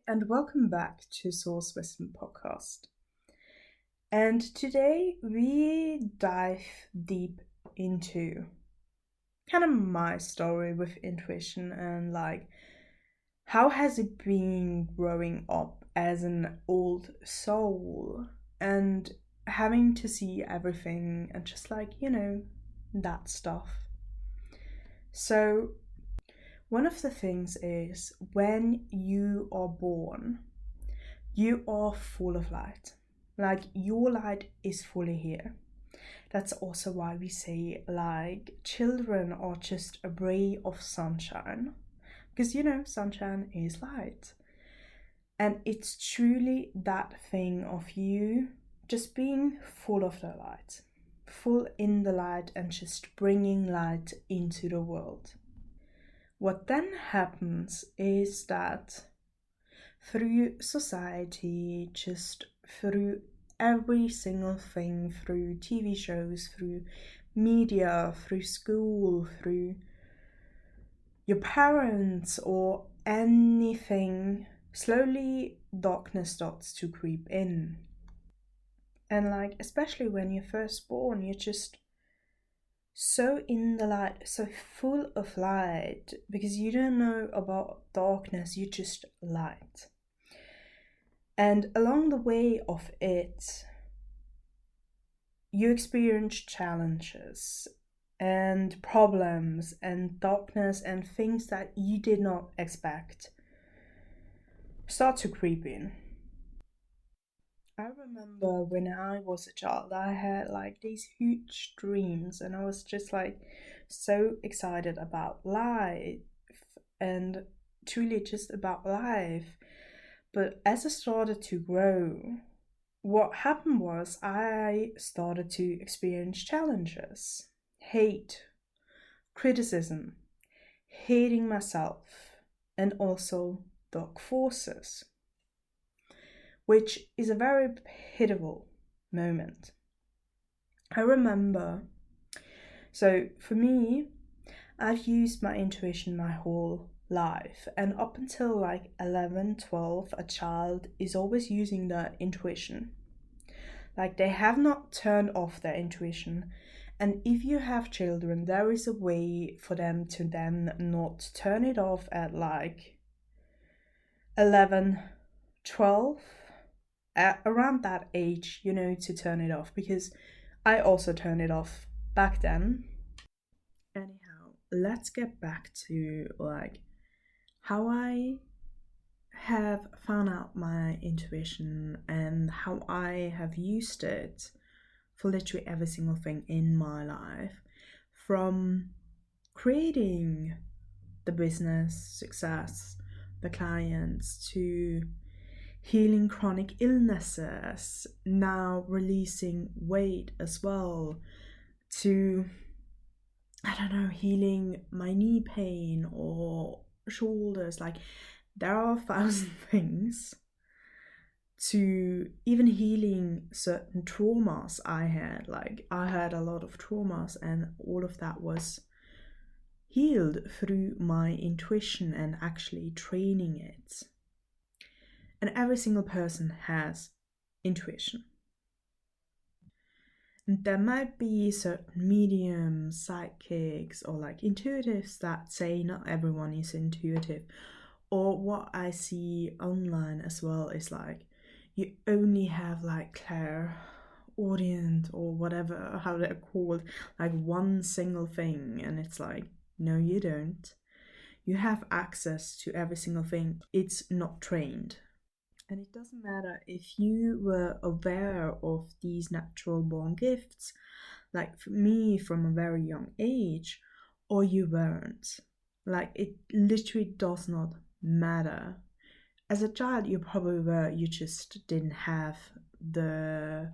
and welcome back to Source Wisdom Podcast. And today we dive deep into kind of my story with intuition and how has it been growing up as an old soul and having to see everything and just that stuff. So one of the things is when you are born, you are full of light. Like your light is fully here. That's also why we say children are just a ray of sunshine. Because sunshine is light. And it's truly that thing of you just being full of the light, full in the light and just bringing light into the world. What then happens is that through society, just through every single thing, through TV shows, through media, through school, through your parents or anything, slowly darkness starts to creep in. And especially when you're first born, you're just so in the light, so full of light, because you don't know about darkness, you just light. And along the way of it, you experience challenges and problems and darkness and things that you did not expect start to creep in. I remember when I was a child, I had these huge dreams, and I was just so excited about life and truly just about life. But as I started to grow, what happened was I started to experience challenges, hate, criticism, hating myself, and also dark forces, which is a very pitiful moment. I remember, so for me, I've used my intuition my whole life, and up until 11, 12, a child is always using their intuition. They have not turned off their intuition. And if you have children, there is a way for them to then not turn it off at 11, 12, at around that age, to turn it off, because I also turned it off back then. Anyhow, let's get back to how I have found out my intuition and how I have used it for literally every single thing in my life, from creating the business success, the clients, to healing chronic illnesses, now releasing weight as well, to healing my knee pain or shoulders. There are 1,000 things, to even healing certain traumas I had. I had a lot of traumas, and all of that was healed through my intuition and actually training it. And every single person has intuition. And there might be certain mediums, psychics, or intuitives that say not everyone is intuitive. Or what I see online as well is you only have clairaudient or whatever, how they're called, one single thing, and it's no, you don't. You have access to every single thing. It's not trained. And it doesn't matter if you were aware of these natural born gifts, for me from a very young age, or you weren't. It literally does not matter. As a child, you probably were, you just didn't have the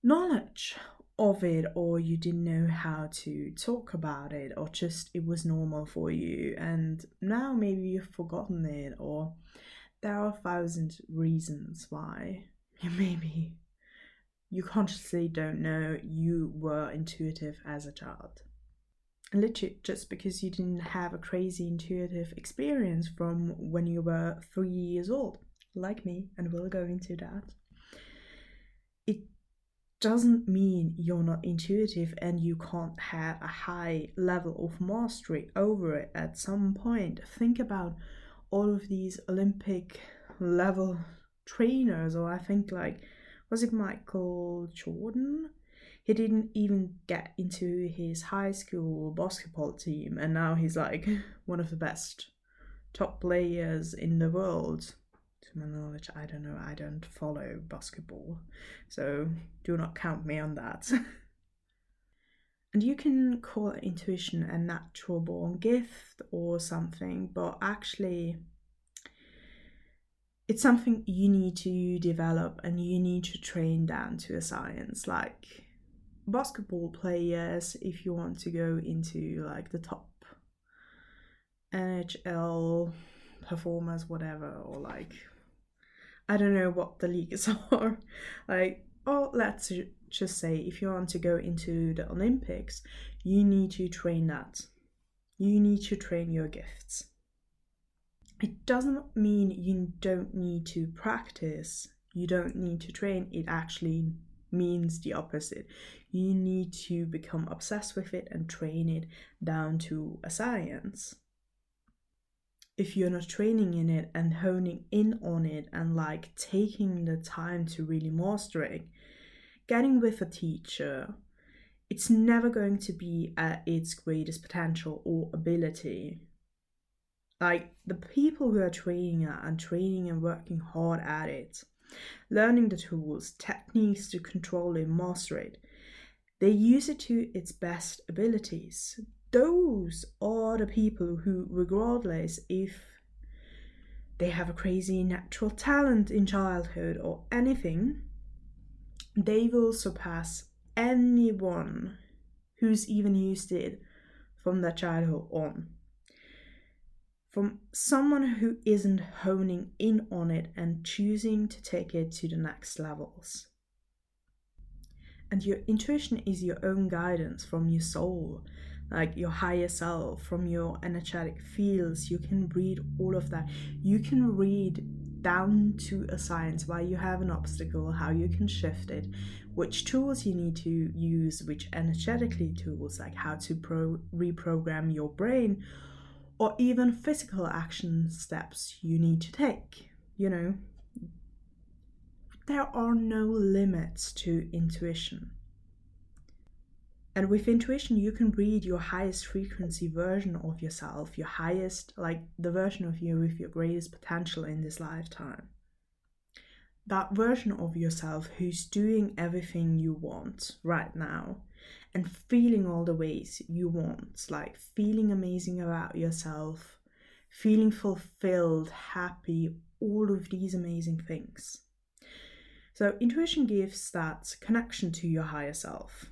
knowledge of it, or you didn't know how to talk about it, or just it was normal for you, and now maybe you've forgotten it, or there are 1,000 reasons why you consciously don't know you were intuitive as a child. And literally just because you didn't have a crazy intuitive experience from when you were 3 years old, like me, and we'll go into that, it doesn't mean you're not intuitive and you can't have a high level of mastery over it at some point. Think about all of these Olympic level trainers, or I think was it Michael Jordan? He didn't even get into his high school basketball team, and now he's one of the best top players in the world. To my knowledge, I don't know, I don't follow basketball, so do not count me on that. And you can call intuition a natural born gift or something, but actually it's something you need to develop and you need to train down to a science. Like basketball players, if you want to go into the top NHL performers, whatever, or I don't know what the leagues are, or let's just say if you want to go into the Olympics, you need to train that. You need to train your gifts. It doesn't mean you don't need to practice, you don't need to train. It actually means the opposite. You need to become obsessed with it and train it down to a science. If you're not training in it and honing in on it and taking the time to really master it, getting with a teacher, it's never going to be at its greatest potential or ability. The people who are training and working hard at it, learning the tools, techniques to control it, master it, they use it to its best abilities. Those are the people who, regardless if they have a crazy natural talent in childhood or anything, they will surpass anyone who's even used it from their childhood on. From someone who isn't honing in on it and choosing to take it to the next levels. And your intuition is your own guidance from your soul, your higher self, from your energetic fields. You can read all of that. You can read down to a science why you have an obstacle, how you can shift it, which tools you need to use, which energetically tools, how to reprogram your brain, or even physical action steps you need to take. There are no limits to intuition. And with intuition, you can read your highest frequency version of yourself, your highest, the version of you with your greatest potential in this lifetime. That version of yourself who's doing everything you want right now and feeling all the ways you want, feeling amazing about yourself, feeling fulfilled, happy, all of these amazing things. So intuition gives that connection to your higher self.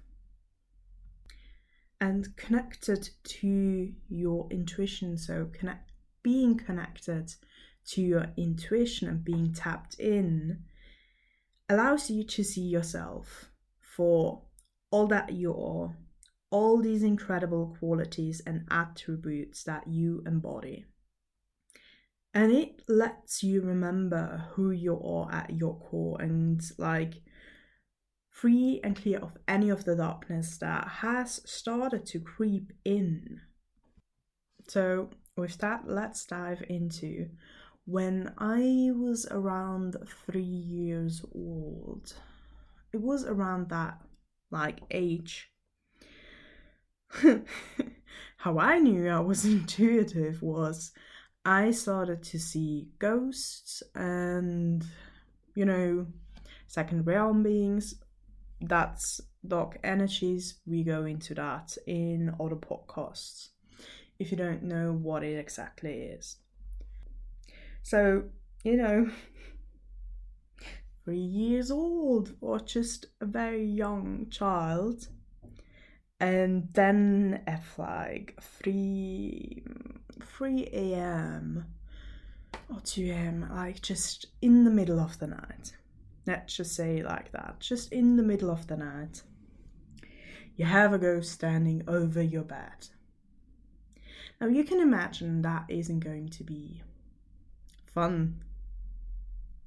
And connected to your intuition, so being connected to your intuition and being tapped in allows you to see yourself for all that you are, all these incredible qualities and attributes that you embody. And it lets you remember who you are at your core and free and clear of any of the darkness that has started to creep in. So with that, let's dive into when I was around 3 years old. It was around that age. How I knew I was intuitive was I started to see ghosts and, second realm beings. That's dark energies. We go into that in other podcasts if you don't know what it exactly is. So, 3 years old, or just a very young child. And then at 3 a.m. or 2 a.m, just in the middle of the night. Let's just say that, just in the middle of the night, you have a ghost standing over your bed. Now you can imagine that isn't going to be fun.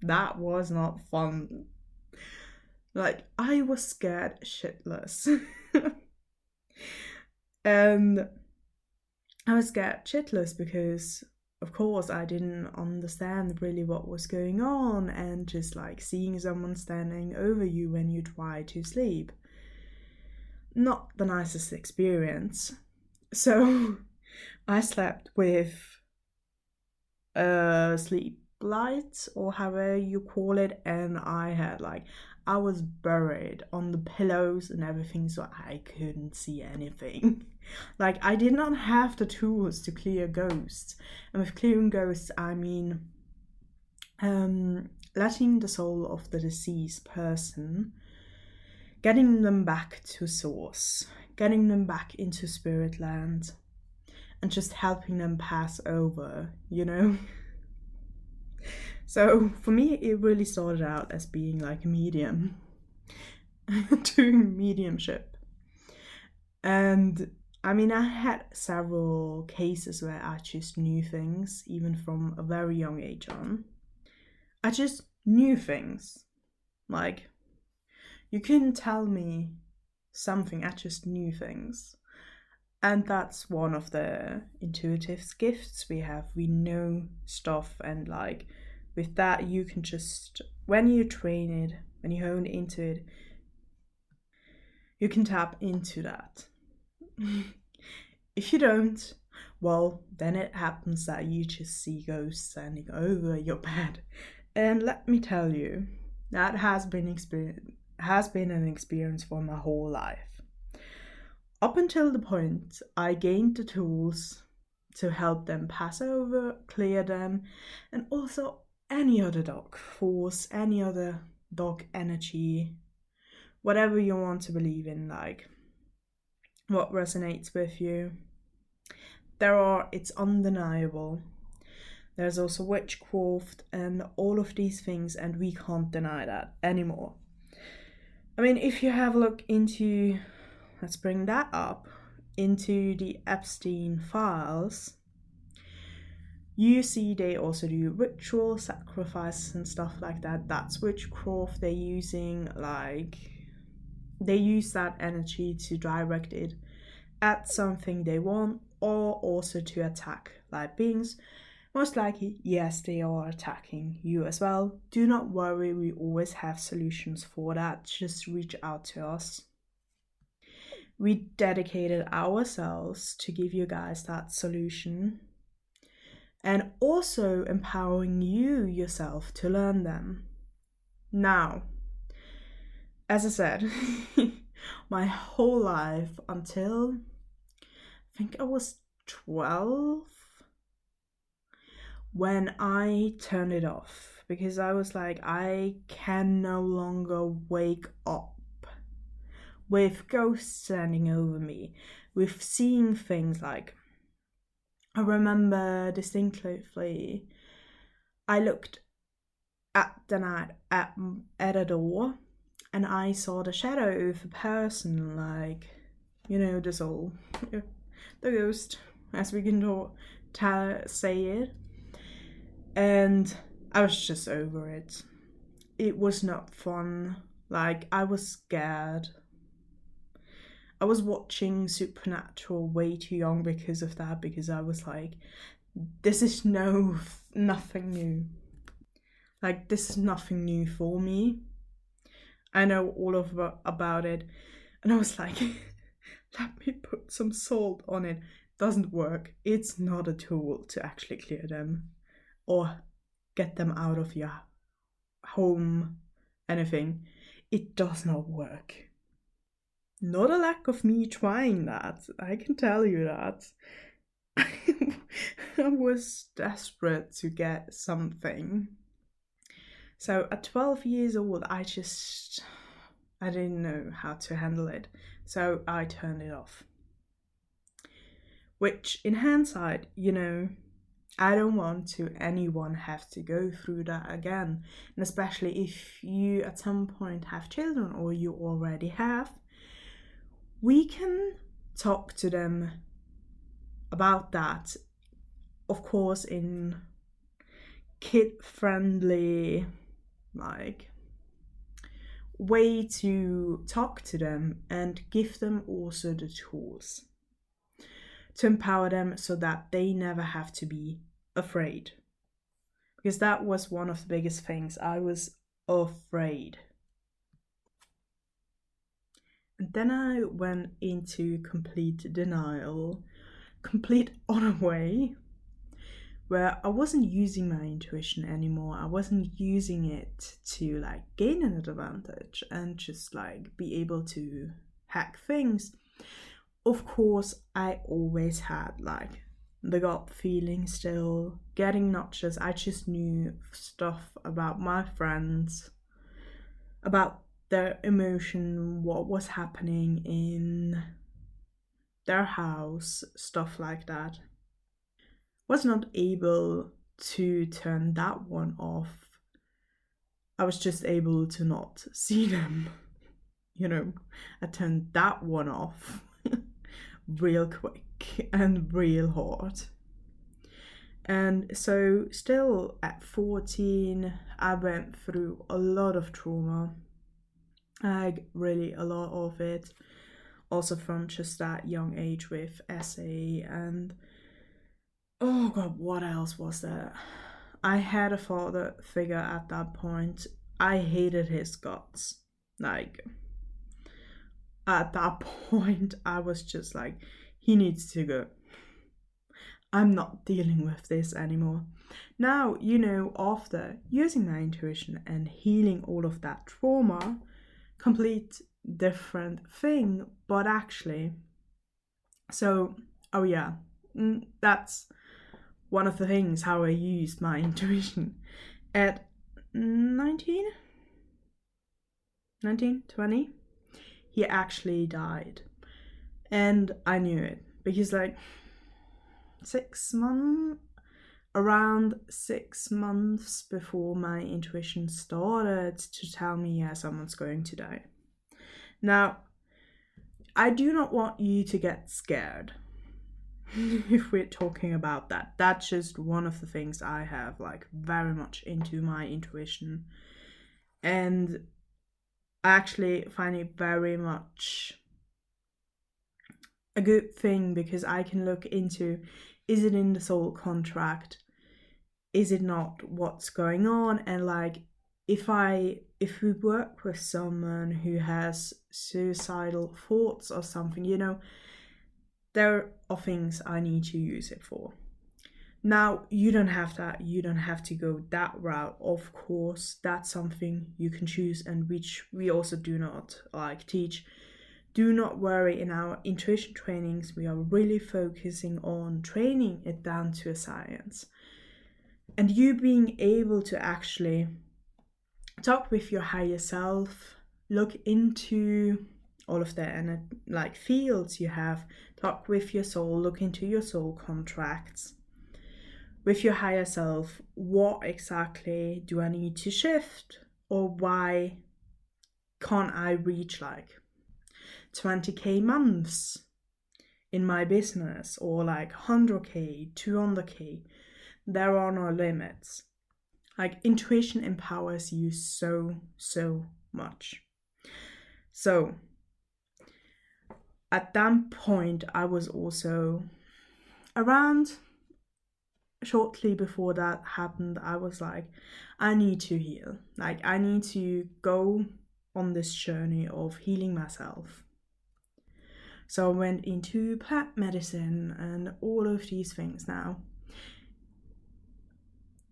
That was not fun. Like, I was scared shitless. And I was scared shitless because, of course, I didn't understand really what was going on, and just like seeing someone standing over you when you try to sleep. Not the nicest experience. So I slept with sleep lights, or however you call it, and I was buried on the pillows and everything, so I couldn't see anything. Like, I did not have the tools to clear ghosts. And with clearing ghosts, I mean letting the soul of the deceased person, getting them back to source, getting them back into spirit land, and just helping them pass over, you know? So for me, it really started out as being like a medium, doing mediumship. And I mean, I had several cases where I just knew things, even from a very young age on. I just knew things. Like, you couldn't tell me something, I just knew things. And that's one of the intuitive gifts we have. We know stuff, and like, with that, you can just, when you train it, when you hone into it, you can tap into that. If you don't, well, then it happens that you just see ghosts standing over your bed. And let me tell you, that has been an experience for my whole life. Up until the point I gained the tools to help them pass over, clear them, and also any other dark force, any other dark energy, whatever you want to believe in, like what resonates with you. It's undeniable. There's also witchcraft and all of these things, and we can't deny that anymore. I mean, if you have a look into, let's bring that up, into the Epstein files, you see they also do ritual sacrifices and stuff like that. That's witchcraft. They use that energy to direct it at something they want, or also to attack live beings. Most likely, yes, they are attacking you as well. Do not worry, we always have solutions for that. Just reach out to us. We dedicated ourselves to give you guys that solution, and also empowering you yourself to learn them. Now, as I said, my whole life until I think I was 12, when I turned it off, because I was like, I can no longer wake up with ghosts standing over me, with seeing things. Like, I remember distinctly, I looked at the night at a door, and I saw the shadow of a person, like, you know, the soul, the ghost, as we can say it. And I was just over it. It was not fun. Like, I was scared. I was watching Supernatural way too young because of that, because I was like, this is nothing new. Like, this is nothing new for me. I know all about it. And I was like, let me put some salt on it. Doesn't work. It's not a tool to actually clear them or get them out of your home, anything. It does not work. Not a lack of me trying that, I can tell you that. I was desperate to get something. So at 12 years old, I didn't know how to handle it. So I turned it off. Which, in hindsight, you know, I don't want anyone have to go through that again. And especially if you at some point have children, or you already have, we can talk to them about that, of course, in kid-friendly, like, way to talk to them and give them also the tools to empower them so that they never have to be afraid. Because that was one of the biggest things. I was afraid. And then I went into complete denial, complete unaware, where I wasn't using my intuition anymore. I wasn't using it to like gain an advantage and just like be able to hack things. Of course, I always had like the gut feeling still, getting notches. I just knew stuff about my friends, about their emotion, what was happening in their house, stuff like that. Was not able to turn that one off. I was just able to not see them. I turned that one off real quick and real hard. And so still at 14, I went through a lot of trauma. Like really a lot of it. Also from just that young age with SA and oh god, what else was there? I had a father figure at that point. I hated his guts. Like, at that point, I was just like, he needs to go. I'm not dealing with this anymore. Now, after using my intuition and healing all of that trauma, complete different thing, but actually, so, oh yeah, that's one of the things how I used my intuition. At 19, 20, he actually died. And I knew it because like around 6 months before my intuition started to tell me, yeah, someone's going to die. Now, I do not want you to get scared if we're talking about that. That's just one of the things I have like very much into my intuition. And I actually find it very much a good thing because I can look into, is it in the soul contract? Is it not? What's going on? And like, if we work with someone who has suicidal thoughts or something, there are things I need to use it for. Now, you don't have that. You don't have to go that route. Of course, that's something you can choose and which we also do not like teach. Do not worry, in our intuition trainings, we are really focusing on training it down to a science. And you being able to actually talk with your higher self, look into all of the like fields you have, talk with your soul, look into your soul contracts. With your higher self, what exactly do I need to shift? Or why can't I reach like 20k months in my business or like 100k, 200k? There are no limits. Like, intuition empowers you so much. So at that point, I was also around shortly before that happened, I was like, I need to heal. Like, I need to go on this journey of healing myself. So I went into plant medicine and all of these things now.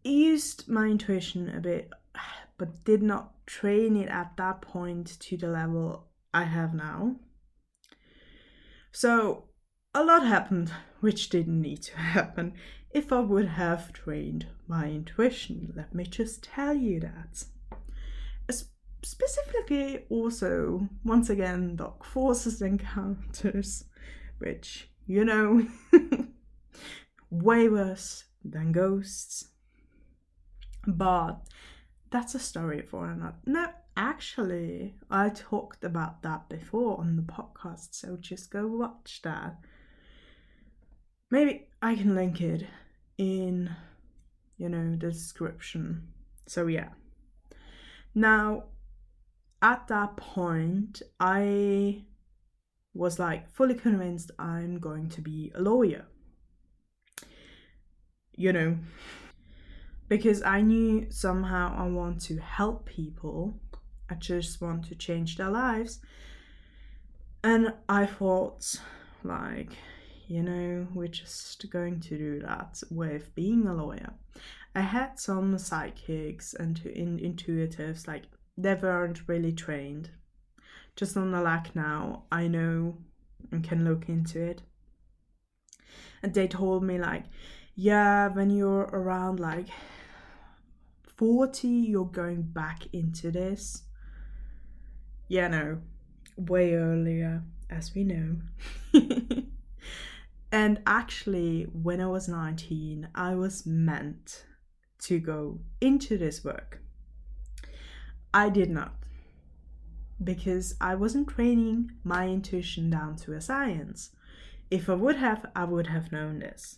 Used my intuition a bit, but did not train it at that point to the level I have now. So a lot happened which didn't need to happen if I would have trained my intuition. Let me just tell you that. Specifically also, once again, dark forces encounters, which, way worse than ghosts. But that's a story for another. No, actually, I talked about that before on the podcast, so just go watch that. Maybe I can link it in, the description. So yeah. Now, at that point, I was like fully convinced I'm going to be a lawyer. Because I knew somehow I want to help people. I just want to change their lives. And I thought, like, we're just going to do that with being a lawyer. I had some psychics and intuitives, like, they weren't really trained. Just on the lack now, I know and can look into it. And they told me, like, yeah, when you're around, like, 40, you're going back into this. Yeah, no, way earlier, as we know. And actually, when I was 19, I was meant to go into this work. I did not, because I wasn't training my intuition down to a science. If I would have known this.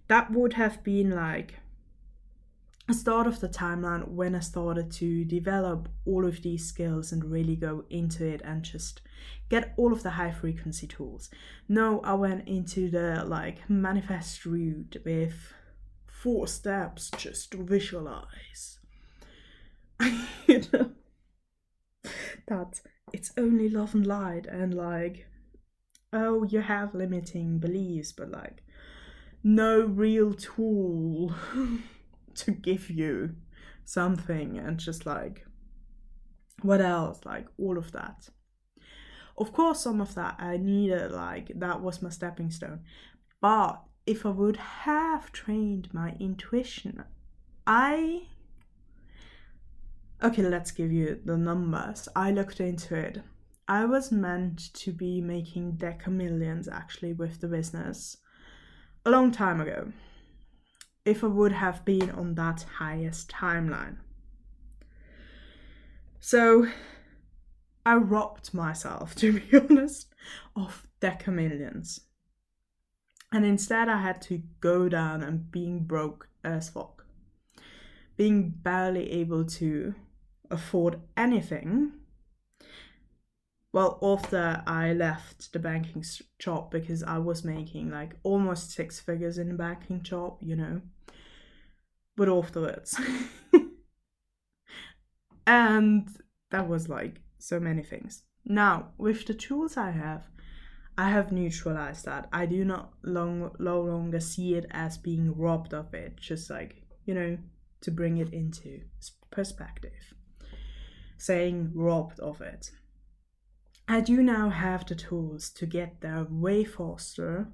That would have been like a start of the timeline when I started to develop all of these skills and really go into it and just get all of the high frequency tools. No, I went into the like manifest route with 4 steps, just visualize. That it's only love and light, and like, oh, you have limiting beliefs, but like no real tool to give you something, and just like, what else? Like all of that. Of course, some of that I needed, like that was my stepping stone. But if I would have trained my intuition, okay, let's give you the numbers. I looked into it. I was meant to be making decamillions actually with the business a long time ago, if I would have been on that highest timeline. So I robbed myself, to be honest, of decamillions. And instead I had to go down and being broke as fuck. Being barely able to afford anything. Well, after I left the banking job, because I was making like almost 6 figures in the banking job, but afterwards. And that was like so many things. Now, with the tools I have neutralized that. I do not no longer see it as being robbed of it, just like, to bring it into perspective. Saying robbed of it. I do now have the tools to get there way faster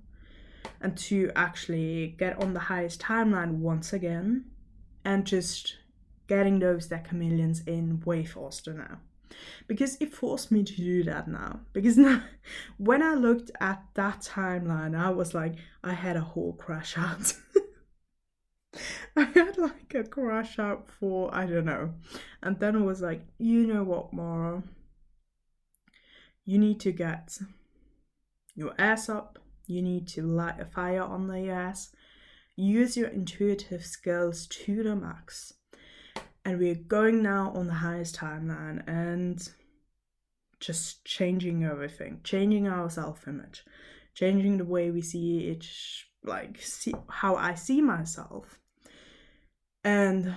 and to actually get on the highest timeline once again, and just getting those decamillions in way faster now. Because it forced me to do that now. Because now, when I looked at that timeline, I was like, I had a whole crash out. I had like a crash out for, I don't know. And then I was like, you know what, Mara? You need to get your ass up. You need to light a fire under your ass. Use your intuitive skills to the max. And we're going now on the highest timeline and just changing everything. Changing our self-image. Changing the way we see it, like how I see myself. And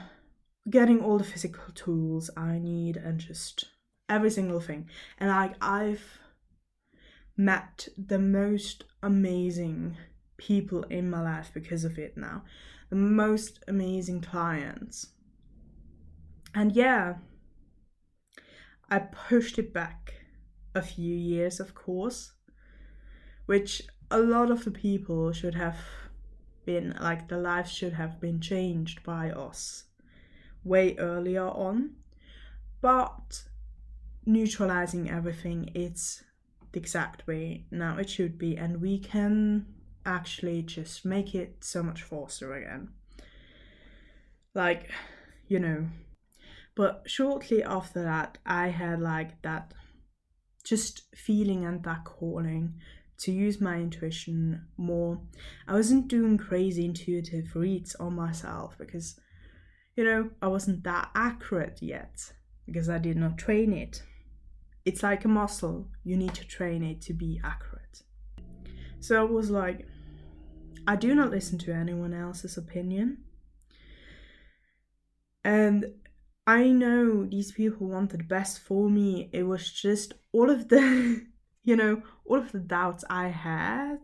getting all the physical tools I need, and just every single thing. And like, I've met the most amazing people in my life because of it now. The most amazing clients. And yeah, I pushed it back a few years, of course, which a lot of the people should have been, like, the lives should have been changed by us way earlier on. But neutralizing everything, it's the exact way now it should be, and we can actually just make it so much faster again. Like, But shortly after that, I had like that just feeling and that calling to use my intuition more. I wasn't doing crazy intuitive reads on myself because, I wasn't that accurate yet because I did not train it. It's like a muscle. You need to train it to be accurate. So I was like, I do not listen to anyone else's opinion. And I know these people wanted the best for me. It was just all of the, all of the doubts I had,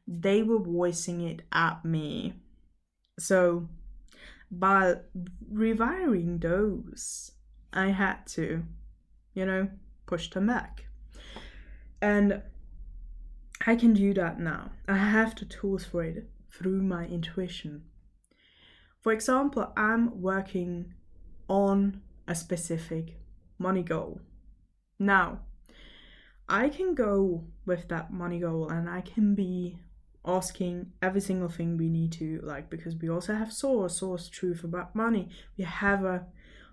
they were voicing it at me. So by rewiring those, I had to, push them back. And I can do that now. I have the tools for it through my intuition. For example, I'm working on a specific money goal. Now, I can go with that money goal and I can be asking every single thing we need to, because we also have source truth about money. We have a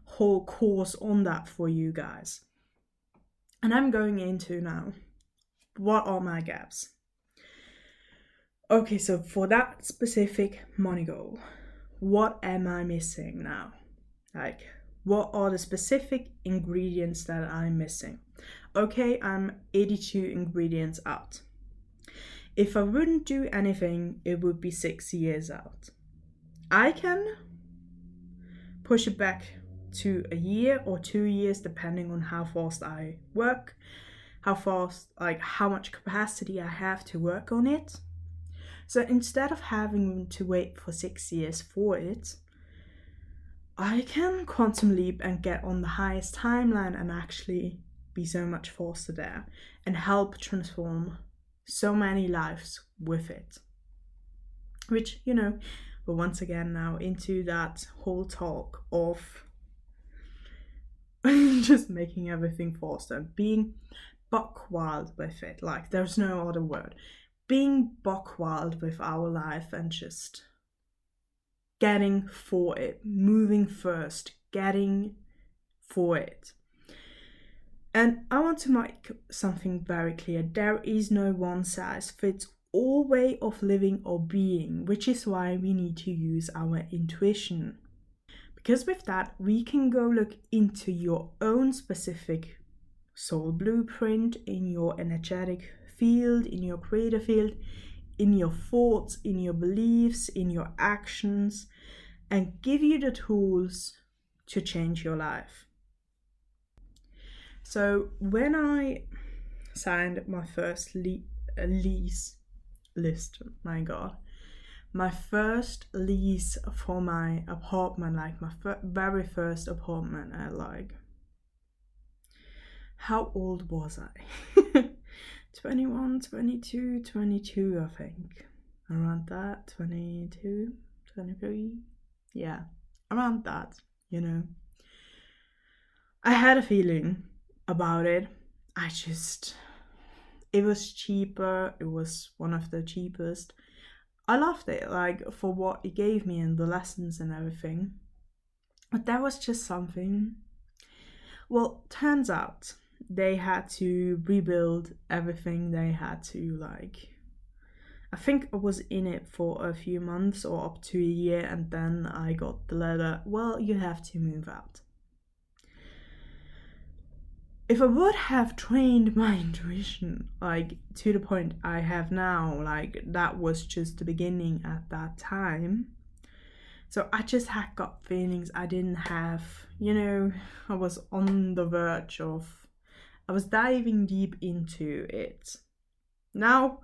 whole course on that for you guys. And I'm going into now, what are my gaps? Okay, so for that specific money goal, what am I missing now? What are the specific ingredients that I'm missing? Okay, I'm 82 ingredients out. If I wouldn't do anything, it would be 6 years out. I can push it back to a year or 2 years, depending on how fast I work, how much capacity I have to work on it. So instead of having to wait for 6 years for it, I can quantum leap and get on the highest timeline and actually be so much faster there and help transform so many lives with it. Which, we're once again now into that whole talk of just making everything faster, being buck wild with it. There's no other word. Being buck wild with our life and just getting for it, moving first, getting for it. And I want to make something very clear. There is no one size fits all way of living or being, which is why we need to use our intuition. Because with that, we can go look into your own specific soul blueprint, in your energetic field, in your creative field, in your thoughts, in your beliefs, in your actions, and give you the tools to change your life. So when I signed my first lease list, my first lease for my apartment, my very first apartment at how old was I? 21, 22, 22, I think. Around that, 22, 23. Yeah, around that, I had a feeling about it. It was cheaper. It was one of the cheapest. I loved it, for what it gave me and the lessons and everything. But that was just something. Well, turns out they had to rebuild everything. They had to, I think I was in it for a few months or up to a year, and then I got the letter, well, you have to move out. If I would have trained my intuition, to the point I have now, that was just the beginning at that time. So I just had gut feelings. I didn't have, I was on the verge of, I was diving deep into it. Now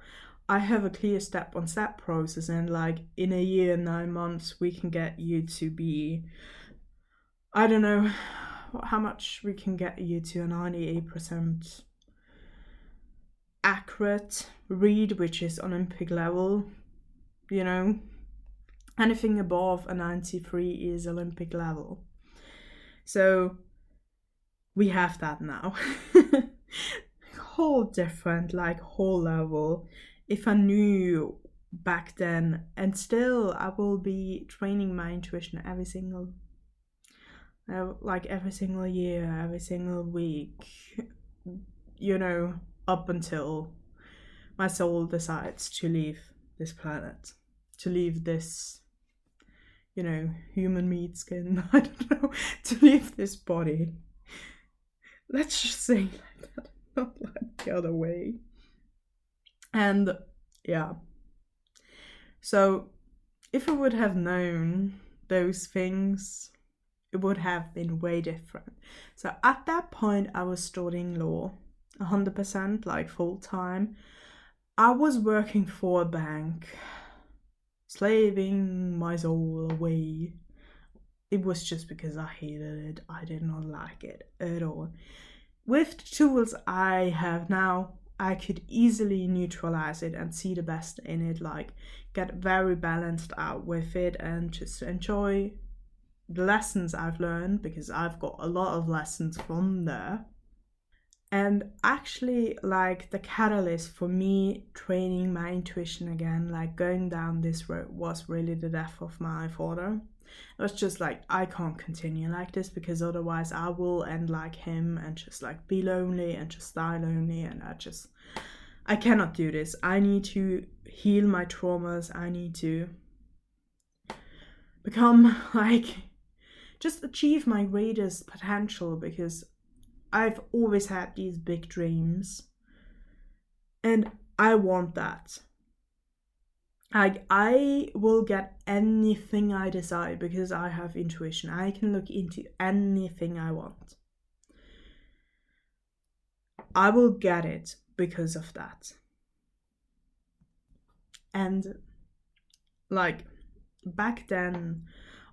I have a clear step-on-step process, and in a year, 9 months, we can get you to be, I don't know how much we can get you to a 98% accurate read, which is Olympic level. Anything above a 93 is Olympic level. So we have that now. Whole different, whole level. If I knew back then, and still I will be training my intuition every single year, every single week, up until my soul decides to leave this planet, to leave this, human meat skin, I don't know, to leave this body. Let's just say like that, not like the other way. And yeah. So if I would have known those things, it would have been way different. So at that point, I was studying law 100%, like full time. I was working for a bank, slaving my soul away. It was just because I hated it. I did not like it at all. With the tools I have now, I could easily neutralize it and see the best in it, like get very balanced out with it and just enjoy the lessons I've learned, because I've got a lot of lessons from there. And actually, like, the catalyst for me training my intuition again, like going down this road, was really the death of my father. It was just like, I can't continue like this, because otherwise I will end like him and just like be lonely and just die lonely. And I cannot do this. I need to heal my traumas. I need to become like, just achieve my greatest potential, because I've always had these big dreams and I want that. Like, I will get anything I desire because I have intuition. I can look into anything I want. I will get it because of that. And like back then,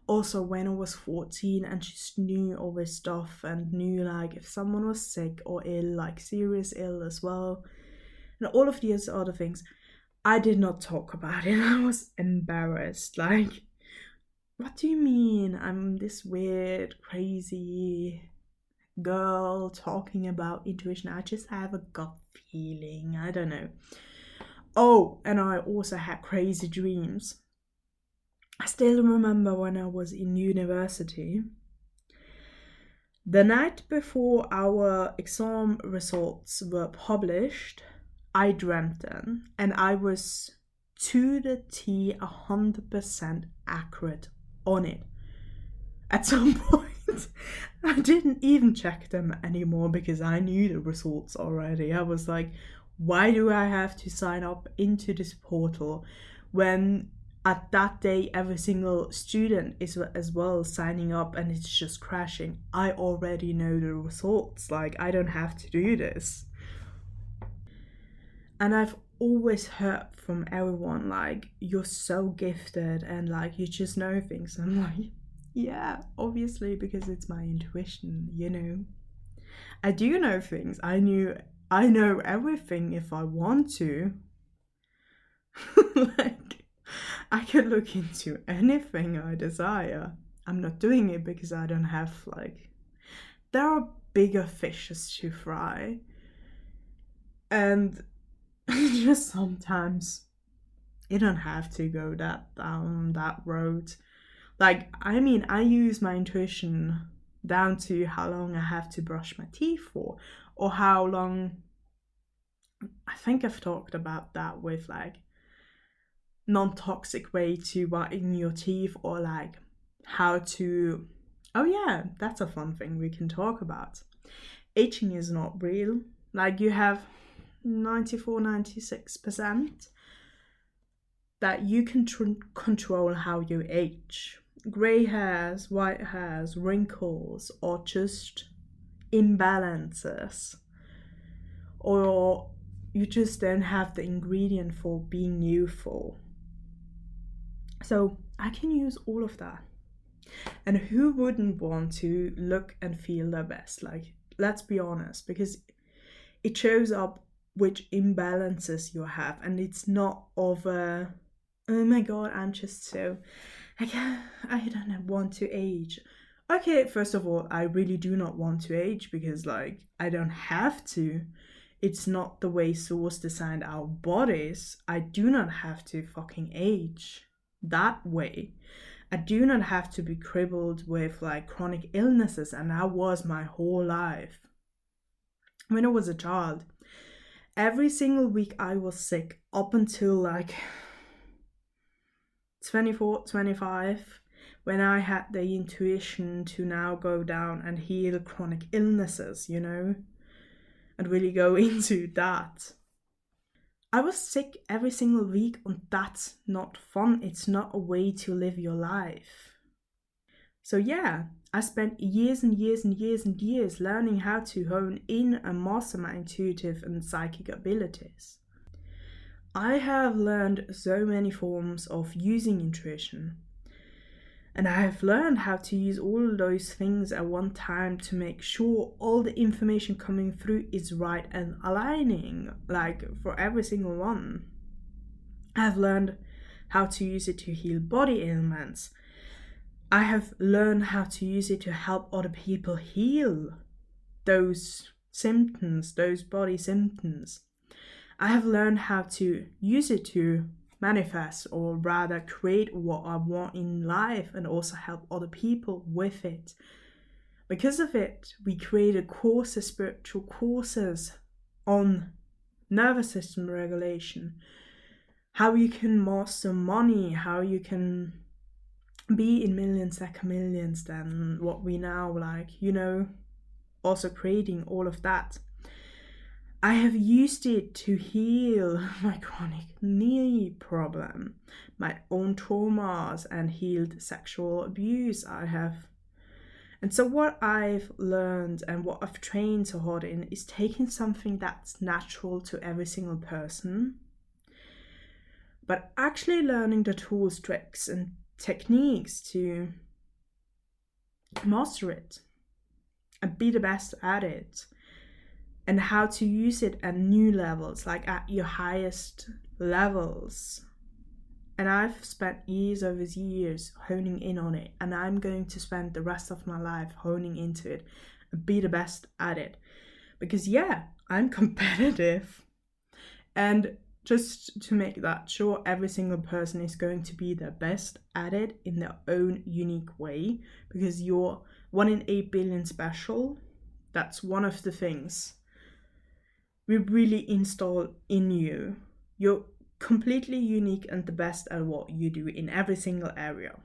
also when I was 14 and just knew all this stuff and knew like if someone was sick or ill, like serious ill as well, and all of these other things, I did not talk about it. I was embarrassed. Like, what do you mean I'm this weird, crazy girl talking about intuition? I just have a gut feeling. I don't know. Oh, and I also had crazy dreams. I still remember when I was in university, the night before our exam results were published, I dreamt them, and I was to the T 100% accurate on it. At some point, I didn't even check them anymore because I knew the results already. I was like, why do I have to sign up into this portal when at that day every single student is as well signing up and it's just crashing? I already know the results. Like, I don't have to do this. And I've always heard from everyone, like, you're so gifted and like you just know things. I'm like, yeah, obviously, because it's my intuition, I do know things. I know everything if I want to. Like, I can look into anything I desire. I'm not doing it because I don't have, like, there are bigger fishes to fry. And just sometimes you don't have to go down that road. Like, I mean, I use my intuition down to how long I have to brush my teeth for, or how long. I think I've talked about that with like non-toxic way to whiten your teeth, or like how to. Oh yeah, that's a fun thing we can talk about. Aging is not real. Like, you have 96% that you can control how you age. Grey hairs, white hairs, wrinkles, or just imbalances. Or you just don't have the ingredient for being youthful. So I can use all of that. And who wouldn't want to look and feel their best? Like, let's be honest, because it shows up which imbalances you have, and it's not of a, oh my god, I'm just so, like, I don't want to age. Okay, first of all, I really do not want to age because, like, I don't have to. It's not the way Source designed our bodies. I do not have to fucking age that way. I do not have to be crippled with, like, chronic illnesses, and that was my whole life. When I was a child, every single week I was sick up until like 24, 25, when I had the intuition to now go down and heal chronic illnesses, and really go into that. I was sick every single week, and that's not fun. It's not a way to live your life. So yeah, I spent years and years and years and years learning how to hone in and master my intuitive and psychic abilities. I have learned so many forms of using intuition. And I have learned how to use all those things at one time to make sure all the information coming through is right and aligning, like for every single one. I've learned how to use it to heal body ailments. I have learned how to use it to help other people heal those symptoms, those body symptoms. I have learned how to use it to manifest, or rather create what I want in life, and also help other people with it. Because of it, we created courses, spiritual courses on nervous system regulation, how you can master money, how you can be in millions, millions, than what we now also creating all of that. I have used it to heal my chronic knee problem, my own traumas, and healed sexual abuse I have. And so what I've learned and what I've trained so hard in is taking something that's natural to every single person, but actually learning the tools, tricks, and techniques to master it and be the best at it. And how to use it at new levels, like at your highest levels. And I've spent years over years honing in on it. And I'm going to spend the rest of my life honing into it and be the best at it. Because yeah, I'm competitive. And just to make that sure, every single person is going to be their best at it in their own unique way. Because you're 1 in 8 billion special. That's one of the things we really install in you. You're completely unique and the best at what you do in every single area.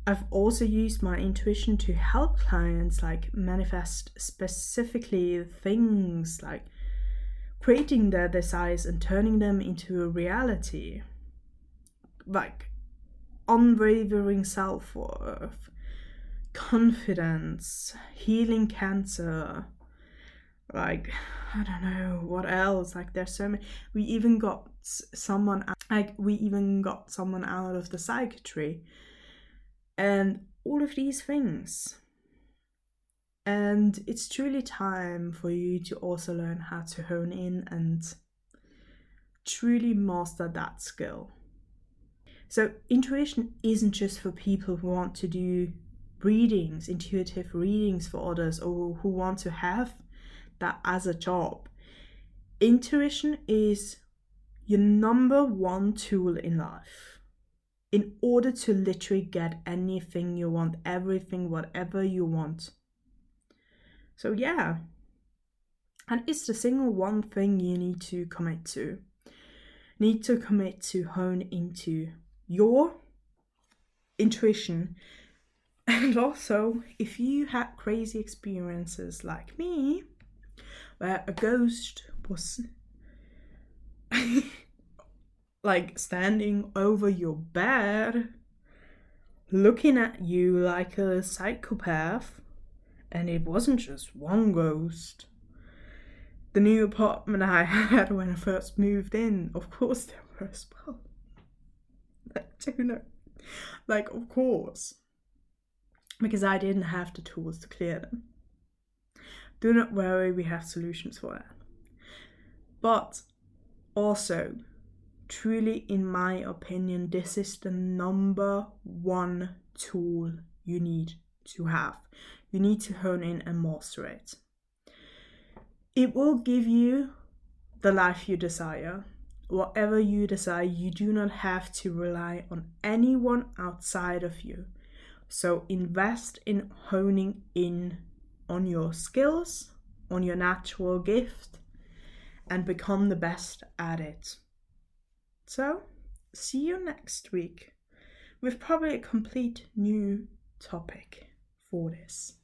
I've also used my intuition to help clients manifest specifically things, like creating their desires and turning them into a reality. Like unwavering self-worth, confidence, healing cancer, I don't know what else. There's so many. We even got someone out of the psychiatry, and all of these things. And it's truly time for you to also learn how to hone in and truly master that skill. So intuition isn't just for people who want to do readings, intuitive readings for others, or who want to have that as a job. Intuition is your number one tool in life in order to literally get anything you want, everything, whatever you want. So yeah, and it's the single one thing you need to commit to. Need to commit to hone into your intuition. And also, if you had crazy experiences like me, where a ghost was standing over your bed, looking at you like a psychopath, and it wasn't just one ghost. The new apartment I had when I first moved in, of course there were as well. Of course. Because I didn't have the tools to clear them. Do not worry, we have solutions for that. But also, truly, in my opinion, this is the number one tool you need to have. You need to hone in and master it. It will give you the life you desire. Whatever you desire, you do not have to rely on anyone outside of you. So invest in honing in on your skills, on your natural gift, and become the best at it. So, see you next week with probably a complete new topic for this.